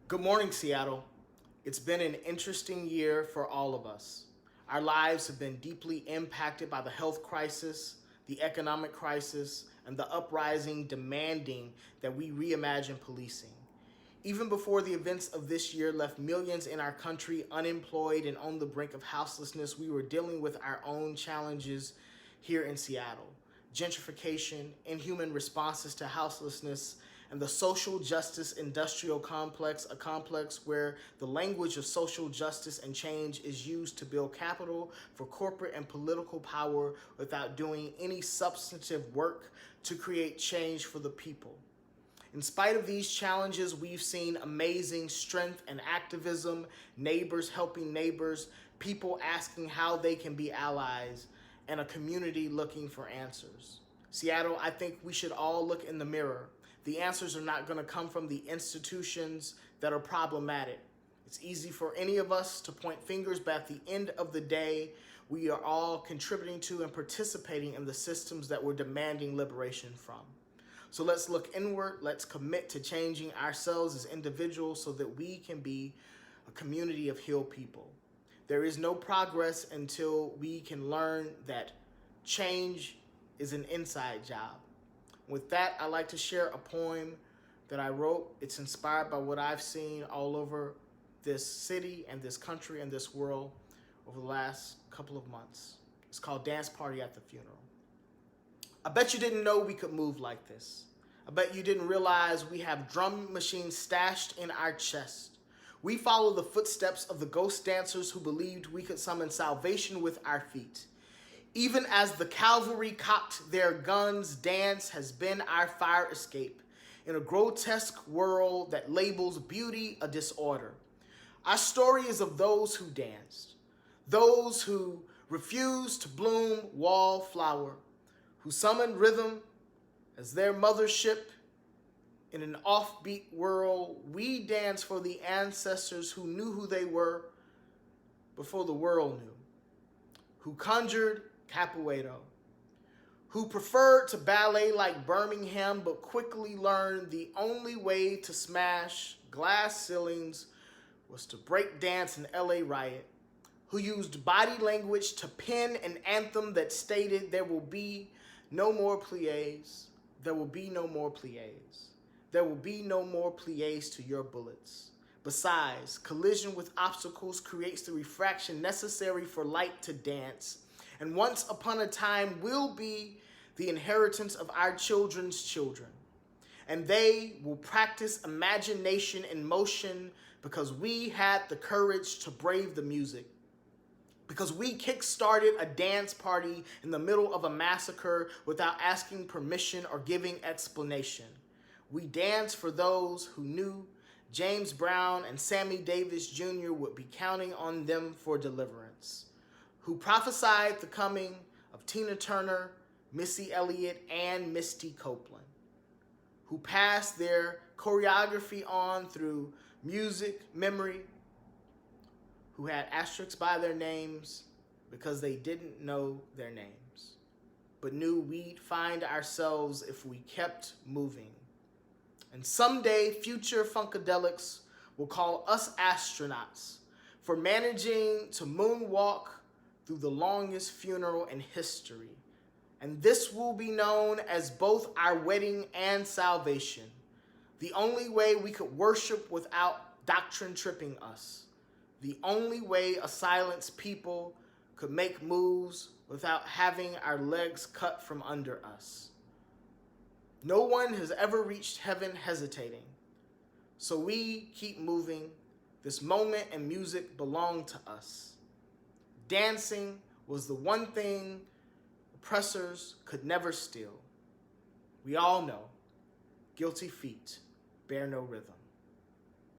Good morning, Seattle. It's been an interesting year for all of us. Our lives have been deeply impacted by the health crisis, the economic crisis, and the uprising demanding that we reimagine policing. Even before the events of this year left millions in our country unemployed and on the brink of houselessness, we were dealing with our own challenges here in Seattle. Gentrification, inhuman responses to houselessness, and the social justice industrial complex, a complex where the language of social justice and change is used to build capital for corporate and political power without doing any substantive work to create change for the people. In spite of these challenges, we've seen amazing strength and activism, neighbors helping neighbors, people asking how they can be allies, and a community looking for answers. Seattle, I think we should all look in the mirror. The answers are not going to come from the institutions that are problematic. It's easy for any of us to point fingers, but at the end of the day, we are all contributing to and participating in the systems that we're demanding liberation from. So let's look inward. Let's commit to changing ourselves as individuals so that we can be a community of healed people. There is no progress until we can learn that change is an inside job. With that, I'd like to share a poem that I wrote. It's inspired by what I've seen all over this city and this country and this world over the last couple of months. It's called Dance Party at the Funeral. I bet you didn't know we could move like this. I bet you didn't realize we have drum machines stashed in our chest. We follow the footsteps of the ghost dancers who believed we could summon salvation with our feet. Even as the cavalry cocked their guns, dance has been our fire escape in a grotesque world that labels beauty a disorder. Our story is of those who danced, those who refused to bloom wallflower, who summoned rhythm as their mothership. In an offbeat world, we dance for the ancestors who knew who they were before the world knew, who conjured capoeira, who preferred to ballet like Birmingham but quickly learned the only way to smash glass ceilings was to break dance in LA Riot, who used body language to pen an anthem that stated there will be no more pliés, there will be no more pliés. There will be no more pliés to your bullets. Besides, collision with obstacles creates the refraction necessary for light to dance, and once upon a time will be the inheritance of our children's children. And they will practice imagination in motion because we had the courage to brave the music. Because we kick-started a dance party in the middle of a massacre without asking permission or giving explanation. We danced for those who knew James Brown and Sammy Davis Jr. would be counting on them for deliverance, who prophesied the coming of Tina Turner, Missy Elliott, and Misty Copeland, who passed their choreography on through music, memory, who had asterisks by their names because they didn't know their names, but knew we'd find ourselves if we kept moving. And someday, future funkadelics will call us astronauts for managing to moonwalk through the longest funeral in history. And this will be known as both our wedding and salvation, the only way we could worship without doctrine tripping us, the only way a silenced people could make moves without having our legs cut from under us. No one has ever reached heaven hesitating, so we keep moving. This moment and music belong to us. Dancing was the one thing oppressors could never steal. We all know guilty feet bear no rhythm.